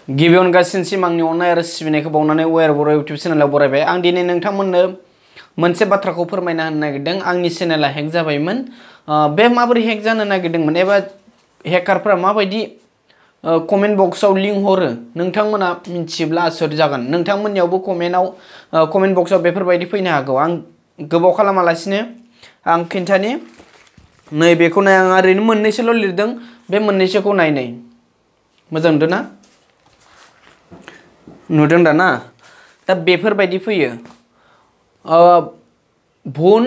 गिबियावनो गासिनसिम आंनि अननाय आरो सिबिनायखौ बावनानै वेर बर' इउटिउब चेनेलाव बरायबाय। आं दिनै नोंथांमोननो मोनसे बाथ्राखौ फोरमायना होनो नागिरदों। आंनि चेनेला हेक जाबायमोन। बे माबोरै हेक जानो नागिरदोंमोन एबा हेकारफोरा माबायदि कमेन्ट बक्सआव लिंक हरो नोंथांमोना मिथियोब्ला आसुर जागोन। नोंथांमोननियावबो कमेन्ट बक्सआव बेफोरबायदि फैनो हागौ। आं गोबाव खालामालासिनो आं खिन्थानि नैबेखौ नाय। आं ओरैनो मोननैसोल' लिरदों, बे मोननैसोखौ नाय मोजां नुदों ना? नुदों दा ना? दा बेफोरबायदि फैयो भुन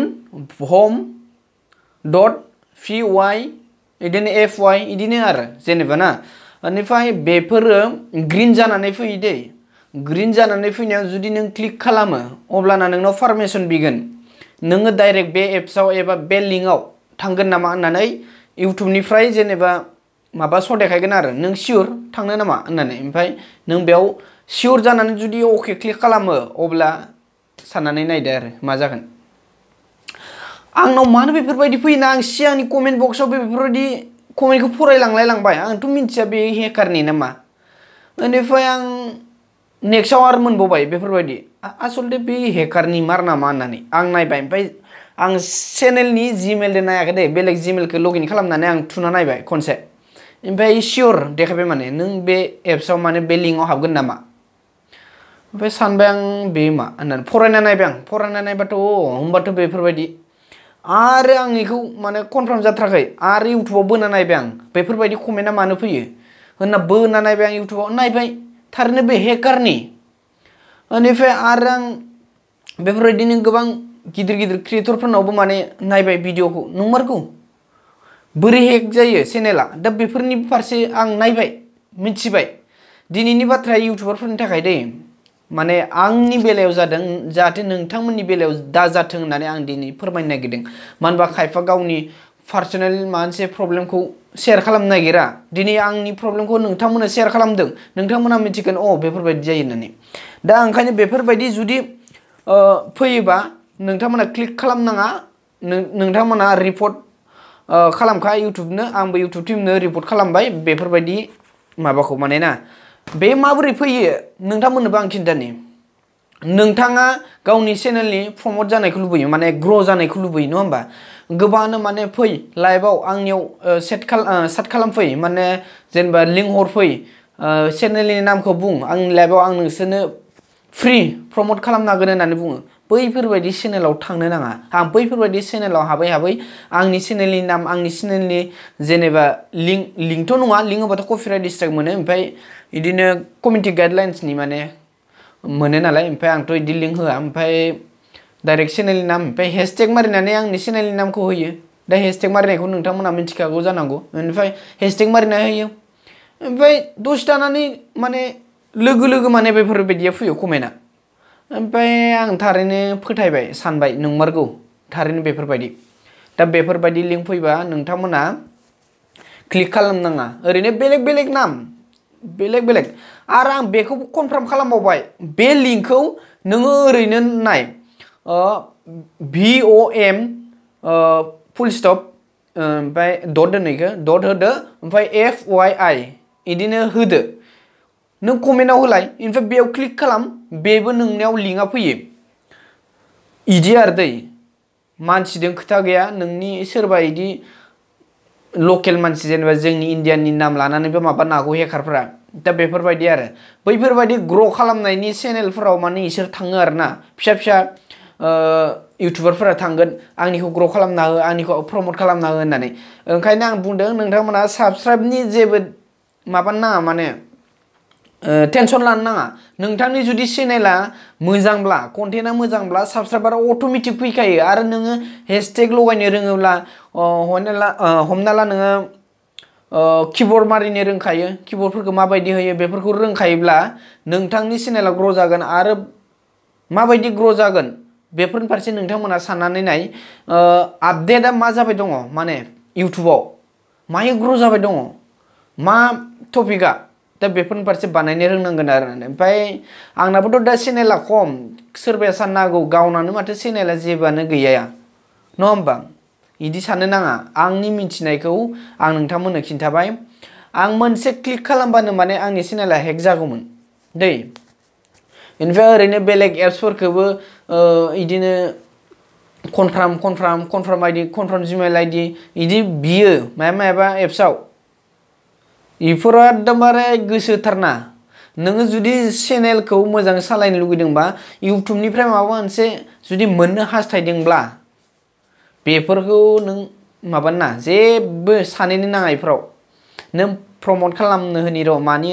हम डट पि वाइ बिदिनो एफ वाइ बिदिनो आरो जेनेबा ना। बेनिफ्राय बेफोरो ग्रिन जानानै फैयो दै। ग्रिन जानानै फैनायाव जुदि नों क्लिक खालामो अब्लाना नोंनाव पारमिसन बिगोन। नोङो डाइरेक्ट बे एप्सआव एबा बे लिंकआव थांगोन नामा होननानै इउटुबनिफ्राय जेनेबा माबा स' देखायगोन आरो नों सियर थांनो नामा होननानै। ओमफ्राय नों बेयाव सियर जानानै जुदि अके क्लिक खालामो अब्ला साननानै नायदो आरो मा जागोन। आंनाव मानो बेफोरबायदि फैयोना, आं सिगांनि कमेन्ट बक्सआव बेफोरबायदि कमेन्टखौ फरायलांलाय लांबाय। आंथ' मिथिया बे हेकारनि नामा। बेनिफ्राय आं नेक्स्टआव आरो मोनबावबाय बेफोरबायदि आसलथे बे हेकारनि मार नामा होननानै आं नायबाय। ओमफ्राय आं चेनेलनि जिमेलजों नायाखै दे, बेलेग जिमेलखौ लगइन खालामनानै आं थुना नायबाय खनसे। ओमफ्राय सियर देखायबाय माने नों बे एप्सआव माने बे लिंकआव हाबगोन नामा। ओमफ्राय सानबाय आं बे मा होननानै फरायना नायबाय। आं फरायना नायबाथ' होनबाथ' बेफोरबायदि आरो आं बेखौ माने कनफार्म जाथाराखै। आरो इउटुबाव बोना नायबाय आं बेफोरबायदि कमेन्टआ मानो फैयो होनना बोना नायबाय। आं इउटुबाव नायबाय थारैनो बे हेकारनि। बेनिफ्राय आरो आं बेफोरबायदिनो गोबां गिदिर गिदिर क्रिएटरफोरनावबो माने नायबाय भिडिअखौ नंमारगौ बोरै हेक जायो चेनेला। दा बेफोरनि फारसे आं नायबाय, मिथिबाय। दिनैनि बाथ्राया इउटुबारफोरनि थाखाय दै, माने आंनि बेलायाव जादों जाहाथे नोंथांमोननि बेलायाव दा जाथों होननानै आं दिनै फोरमायनो नागिरदों। मानो होनबा खायफा गावनि पार्सनेल माबा मोनसे प्रब्लेमखौ शेयार खालामनो नागिरा। दिनै आंनि प्रब्लेमखौ नोंथांमोना शेयार खालामदों, नोंथांमोना मिथिगोन बेफोरबायदि जायो होननानै। दा ओंखायनो बेफोरबायदि जुदि फैयोबा नोंथांमोना क्लिक खालामनाङा। नोंथांमोना रिपर्ट खालामखा इउटुबनो। आंबो इउटुब टिमनो रिपर्ट खालामबाय बेफोरबायदि माबाखौ माने ना। बे माबोरै फैयो नोंथांमोननोबो आं खिन्थानि। नोंथाङा गावनि चेनेलनि प्रमट जानायखौ लुबैयो, माने ग्र' जानायखौ लुबैयो नङा होमबा। गोबाङानो माने फै लाइभआव आंनियाव साट खालामफै, माने जेनेबा लिंहरफै, चेनेलनि नामखौ बुं, आंनि लाइभआव आं नोंसोरनो फ्रि प्रमट खालामनो हागोन होननानै बुङो। बैफोरबायदि चेनेलाव थांनो नाङा। आं बैफोरबायदि चेनेलाव हाबै आंनि चेनेलनि नाम, आंनि चेनेलनि जेनेबा लिंकथ' नङा, लिंक होबाथ' कपिराइट स्ट्राइक मोनो। ओमफ्राय बिदिनो कमिउनिटि गाइडलाइन्सनि माने मोनो नालाय। ओमफ्राय आंथ' बिदि लिंक होआ। ओमफ्राय डाइरेक्ट चेनेलनि नाम ओमफ्राय हेशटेग मारिनानै आंनि चेनेलनि नामखौ होयो। दा हेशटेग मारिनायखौ नोंथांमोना मिथिखागौ जानांगौ। बेनिफ्राय हेशटेग मारिना होयो। ओमफ्राय दसे थानानै माने लोगो माने बेफोरबायदिया फैयो कमेन्टआ। ओमफ्राय आं थारैनो फोथायबाय, सानबाय नंमारगौ थारैनो बेफोरबायदि। दा बेफोरबायदि लिंक फैबा नोंथांमोना क्लिक खालामनाङा। ओरैनो बेलेग नाम बेलेग आरो आं बेखौबो कनफार्म खालामबावबाय। बे लिंकखौ नोङो ओरैनो नाय VOM फुल स्टप ओमफ्राय डट दोननायखौ डट होदो ओमफ्राय FYI बिदिनो होदो। नों कमेन्टआव होलाय, ओमफ्राय बेयाव क्लिक खालाम, बेबो नोंनियाव लिंकआ फैयो। इदि आरो दै, मानसिजों खोथा गैया। नोंनि सोरबा इदि लकेल मानसि जेनेबा जोंनि इण्डियाननि नाम लानानैबो माबानो हागौ हेकारफ्रा। दा बेफोरबायदि आरो बैफोरबायदि ग्र' खालामनायनि चेनेलफोराव माने इसोर थाङो आरो ना। फिसा इउटुबारफोरा थांगोन आंनिखौ ग्र' खालामना हो, आंनिखौ प्रमट खालामना हो होननानै। ओंखायनो आं बुंदों नोंथांमोना साबसक्राइबनि जेबो माबानो नाङा, माने टेनसन लानो नाङा। नोंथांनि जुदि चेनेला मोजांब्ला, कन्टेन्टआ मोजांब्ला साबसक्राइबारा अट'मेटिक फैखायो। आरो नोङो हेशटेग लगायनो रोङोब्ला हमना ला नोङो किबर्ड मारिनो रोंखायो, किबर्डफोरखौ माबायदि होयो बेफोरखौ रोंखायोब्ला नोंथांनि चेनेला ग्र' जागोन। आरो माबायदि ग्र' जागोन बेफोरनि फारसे नोंथांमोना साननानै नाय। आपडेटआ मा जाबाय दङ, माने इउटुबाव मायो ग्र' जाबाय दङ, मा टपिकआ, दा बेफोरनि फारसे बानायनो रोंनांगोन आरो। ओमफ्राय आंनाबोथ' दा चेनेला खम। सोरबाया साननो हागौ गावनानो माथो चेनेला जेबोआनो गैया नङा होमबा। बिदि साननो नाङा। आंनि मिथिनायखौ आं नोंथांमोननो खिन्थाबाय। आं मोनसे क्लिक खालामबानो माने आंनि चेनेला हेक जागौमोन दै इनिफ्राय ओरैनो बेलेग एप्सफोरखौबो इदिनो confirm ID confirm Gmail ID इदि बियो मायाबा एप्सआव इफोरो एकदमबारे गोसोथारना नोङो जुदि चेनेलखौ मोजां सालायनो लुगैदोंबा इउटुबनिफ्राय माबा मोनसे जुदि मोननो हास्थायदोंब्ला बेफोरखौ नों माबाना जेबो सानैनो नाङा इफोराव नों प्रमोट खालामनो होनि र' मानि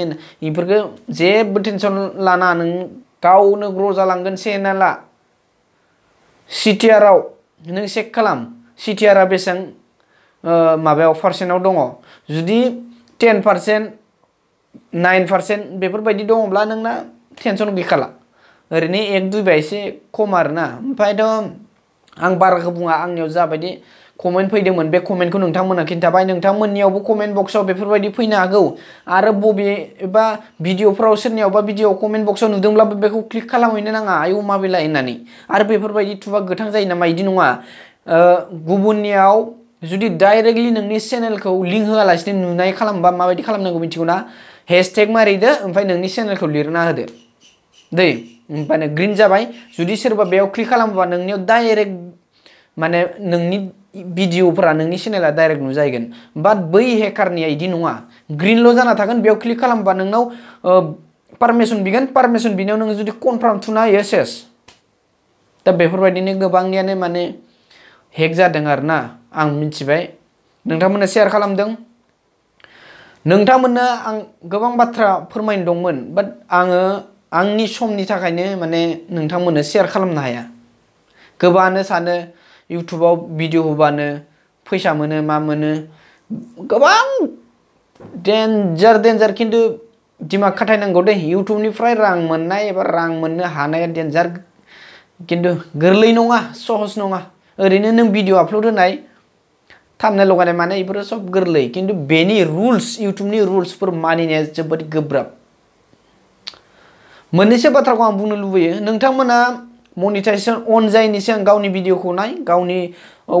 इफोरखौ जेबो टेनसन लाना नों गावनो ग्र' जालांगोन चेनेला CTR आव नों चेक खालाम CTR आ बेसेबां माबायाव पार्सेन्टआव दङ जुदि 10% 9% बेफोरबायदि दङब्ला नोंना टेनसन गैखाला ओरैनो 1-2 बा एसे खम आरोना ओमफ्रायथ' आं बाराखौ बुङा आंनियाव जाबायदि कमेन्ट फैदोंमोन बे कमेन्टखौ नोंथांमोना खिन्थाबाय नोंथांमोननियावबो कमेन्ट बक्सआव बेफोरबायदि फैनो हागौ आरो बबेबा भिडिअफ्राव सोरनियावबा भिडिअ कमेन्ट बक्सआव नुदोंब्लाबो बेखौ क्लिक खालामहैनो नाङा आयौ माबेलाय होननानै आरो बेफोरबायदि थुबा गोथां जायो नामा इदि नङा गुबुननियाव जुदि डाइरेक्टलि नोंनि चेनेलखौ लिंक होआलासिनो नुनाय खालामबा माबायदि खालामनांगौ मिथिगौ ना हेशटेग मारिदो ओमफ्राय नोंनि चेनेलखौ लिरना होदो दै ओमफ्राय ग्रिन जाबाय जुदि सोरबा बेयाव क्लिक खालामोबा नोंनियाव डाइरेक्ट माने नोंनि भिडिअफोरा नोंनि चेनेला डाइरेक्ट नुजाहैगोन बाट बै हेकारनिया इदि नङा ग्रिनल' जाना थागोन बेयाव क्लिक खालामबा नोंनाव पारमिसन बिगोन पारमिसन बिनायाव नोङो जुदि कनफार्म थुना होयो सेस दा बेफोरबायदिनो गोबांनियानो माने हेक जादों आरोना आं मिथिबाय नोंथांमोना शेयार खालामदों नोंथांमोननो आं गोबां बाथ्रा फोरमायनो दंमोन बाट आङो आंनि समनि थाखायनो माने नोंथांमोननो शेयार खालामनो हाया गोबाङानो सानो इउटुबाव भिडिअ होबानो फैसा मोनो मा मोनो गोबां डेन्जार खिन्थु दिमाग खाथायनांगौ दे इउटुबनिफ्राय रां मोननाय एबा रां मोननो हानाया डेन्जार खिन्थु गोरलै नङा सहस नङा ओरैनो नों भिडिअ आपल'ड होनाय थाम्बनेल लगायनाय माने बेफोरो सब गोरलै खिन्थु बेनि रुल्स इउटुबनि रुल्सफोर मानिनाया जोबोद गोब्राब मोननैसो बाथ्राखौ आं बुंनो लुबैयो नोंथांमोना मनिटाइजेसन अन जायैनि सिगां गावनि भिडिअखौ नाय गावनि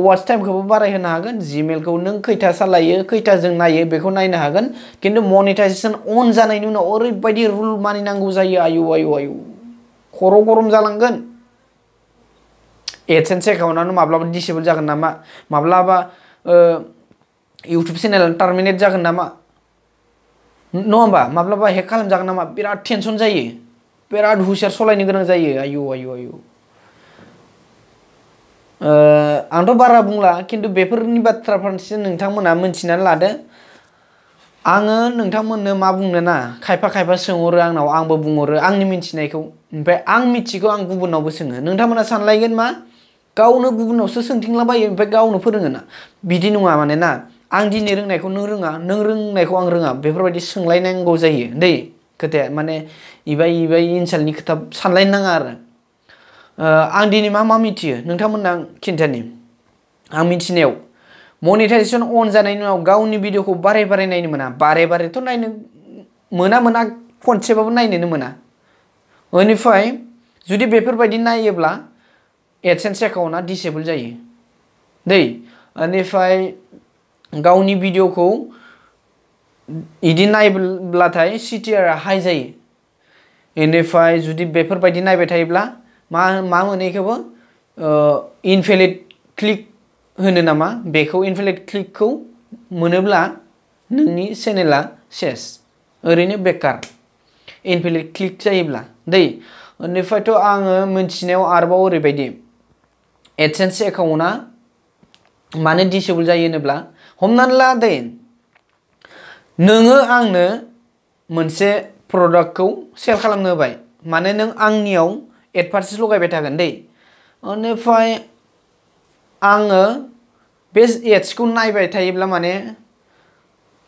वाच टाइमखौबो बारायहोनो हागोन जिमेलखौ नों खैथा सालायो खैथाजों नायो बेखौ नायनो हागोन खिन्थु मनिटाइजेसन अन जानायनि उनाव ओरैबायदि रुल मानिनांगौ जायो आयु खर' गरम जालांगोन एडसेन्स एकाउन्टआनो माब्लाबा डिसेबल जागोन नामा माब्लाबा इउटुब चेनेल टार्मिनेट जागोन नामा नङा होमबा माब्लाबा हेक खालामजागोन नामा बिराद टेनसन जायो बिराद हुसियार सलायनो गोनां जायो आयु आंथ' बारा बुंला खिन्थु बेफोरनि बाथ्राफोरसो नोंथांमोना मोनथिनानै लादो आङो नोंथांमोननो मा बुंनो ना खायफा सोंहरो आंनाव आंबो बुंहरो आंनि मिथिनायखौ ओमफ्राय आं मिथिगौ आं गुबुनावबो सोङो नोंथांमोना सानलायगोन मा गावनो गुबुनावसो सोंथिंलाबायो ओमफ्राय गावनो फोरोङो ना बिदि नङा माने ना आं दिनै रोंनायखौ नों रोङा नों रोंनायखौ आं रोङा बेफोरबायदि सोंलायनांगौ जायो दै खोथाया माने इबाय इनसालनि खोथा सानलायनो नाङा आरो आं दिनै मा मिथियो नोंथांमोननो आं खिन्थानि आं मिथिनायाव मनिटाइजेसन अन जानायनि उनाव गावनि भिडिअखौ बारे नायनो मोना बारेथ' नायनो मोना खनसेबाबो नायनोनो मोना बेनिफ्राय जुदि बेफोरबायदि नायोब्ला एडसेन्स एकाउन्टआ डिसेबल जायो दै बेनिफ्राय गावनि भिडिअखौ इदि नायब्लाथाय CTR आ हाई जायो बेनिफ्राय जुदि बेफोरबायदि नायबाय थायोब्ला मा मोनो बेखौबो इनभेलिड क्लिक होनो नामा बेखौ इनभेलिड क्लिकखौ मोनोब्ला नोंनि चेनेला सेस ओरैनो बेकार इनभेलिड क्लिक जायोब्ला दै बेनिफ्रायथ' आङो मिथिनायाव आरोबाव ओरैबायदि एडसेन्स एकाउन्टआ मानो डिसेबल जायो होनोब्ला हमनानै ला दै नोङो आंनो मोनसे प्रडाक्टखौ सेल खालामनो होबाय माने नों आंनियाव एडभार्टाइज लगायबाय थागोन दै बेनिफ्राय आङो बे एड्सखौ नायबाय थायोब्ला माने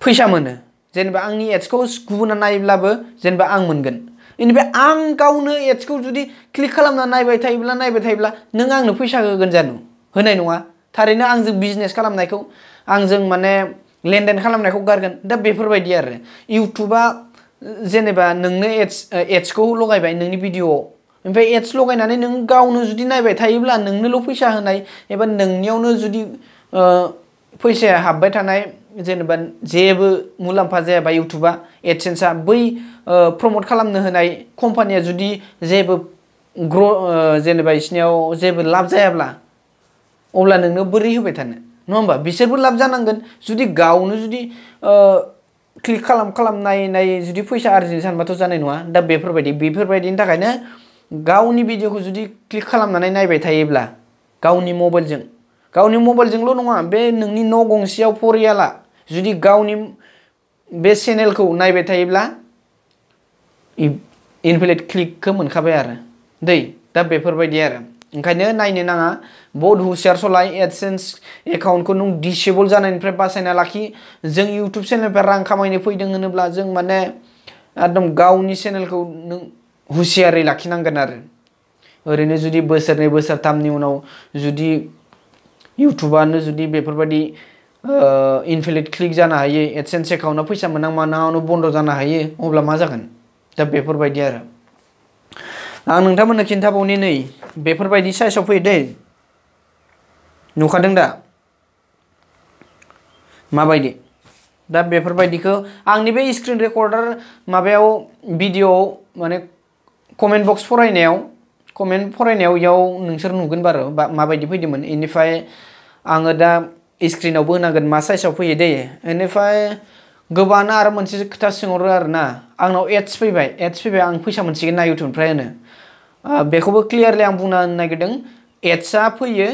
फैसा मोनो जेनेबा आंनि एड्सखौ गुबुना नायोब्लाबो जेनेबा आं मोनगोन बेनिफ्राय आं गावनो एड्सखौ जुदि क्लिक खालामना नायबाय थायोब्ला नों आंनो फैसा होगोन जानो होनाय नङा थारैनो आंजों बिजनेस खालामनायखौ आंजों माने लेनदेन खालामनायखौ गारगोन दा बेफोरबायदि आरो इउटुबा जेनेबा नोंनो एड्सखौ लगायबाय नोंनि भिडिअआव ओमफ्राय एड्स लगायनानै नों गावनो जुदि नायबाय थायोब्ला नोंनोल' फैसा होनाय एबा नोंनियावनो जुदि फैसाया हाबबाय थानाय जेनेबा जेबो मुलाम्फा जायाबा इउटुबा एडसेन्सआ बै प्रमोट खालामनो होनाय कम्पानिया जुदि जेबो जेनेबा बिसिनियाव जेबो लाब जायाब्ला अब्ला नोंनो बोरै होबाय थानो नङा होमबा बिसोरबो लाब जानांगोन जुदि गावनो जुदि क्लिक खालाम नाय जुदि फैसा आरजिनो सानबाथ' जानाय नङा दा बेफोरबायदिनि थाखायनो गावनि भिडिअखौ जुदि क्लिक खालामनानै नायबाय थायोब्ला गावनि मबाइलजोंल' नङा बे नोंनि न' गंसेयाव फरियाला जुदि गावनि बे चेनेलखौ नायबाय थायोब्ला इनभेलिड क्लिकखौ मोनखाबाय आरो दा बेफोरबायदि आरो ओंखायनो नायनो नाङा बहुत हुसियार सलाय एडसेन्स एकाउन्टखौ नों डिसेबल जानायनिफ्राय बासायना लाखि जों इउटुब चेनेलनिफ्राय रां खामायनो फैदों होनोब्ला जों माने एकदम गावनि चेनेलखौ नों हुसियारै लाखिनांगोन आरो ओरैनो जुदि बोसोरनै बोसोरथामनि उनाव जुदि इउटुबानो जुदि बेफोरबायदि इनभेलिड क्लिक जानो हायो एडसेन्स एकाउन्टआव फैसा मोनाङावनो बन्द जानो हायो अब्ला मा जागोन दा बेफोरबायदि आरो आं नोंथांमोननो खिन्थाबावनि नै बेफोरबायदि साइसआव फैयो दै नुखादों दा माबायदि दा बेफोरबायदिखौ आंनि बे स्क्रिन रेकर्डार माबायाव भिडिअ माने कमेन्ट बक्स फरायनायाव इयाव नोंसोर नुगोन बारो माबायदि फैदोंमोन इनिफ्राय आङो दा स्क्रिनावबो होनांगोन मा साइसआव फैयो दै इनिफ्राय गोबाङानो आरो मोनसे खोथा सोंहरो आरोना आंनाव एड्स फैबाय आं फैसा मोनसिगोन ना इउटुबनिफ्राय होनो बेखौबो क्लियारलि आं बुंना होनो नागिरदों एड्सआ फैयो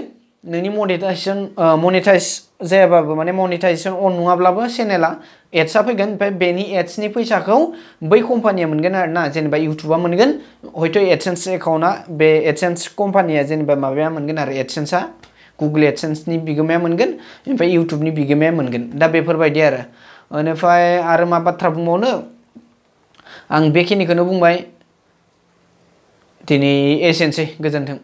नोंनि मनेटाइज जायाबाबो माने मनेटाइजेसन अन नङाब्लाबो चेनेला एड्सआ फैगोन ओमफ्राय बेनि एड्सनि फैसाखौ बै कम्पानिया मोनगोन आरोना जेनेबा इउटुबा मोनगोन हयथ' एडसेन्स एकाउन्टआ बे एडसेन्स कम्पानिया जेनेबा माबाया मोनगोन आरो एडसेन्सआ गुगोल एडसेन्सनि बिगोमाया मोनगोन ओमफ्राय इउटुबनि बिगोमाया मोनगोन दा बेफोरबायदि आरो बेनिफ्राय आरो मा बाथ्रा बुंबावनो आं बेखिनिखौनो बुंबाय दिनै एसेनोसै गोजोन्थों।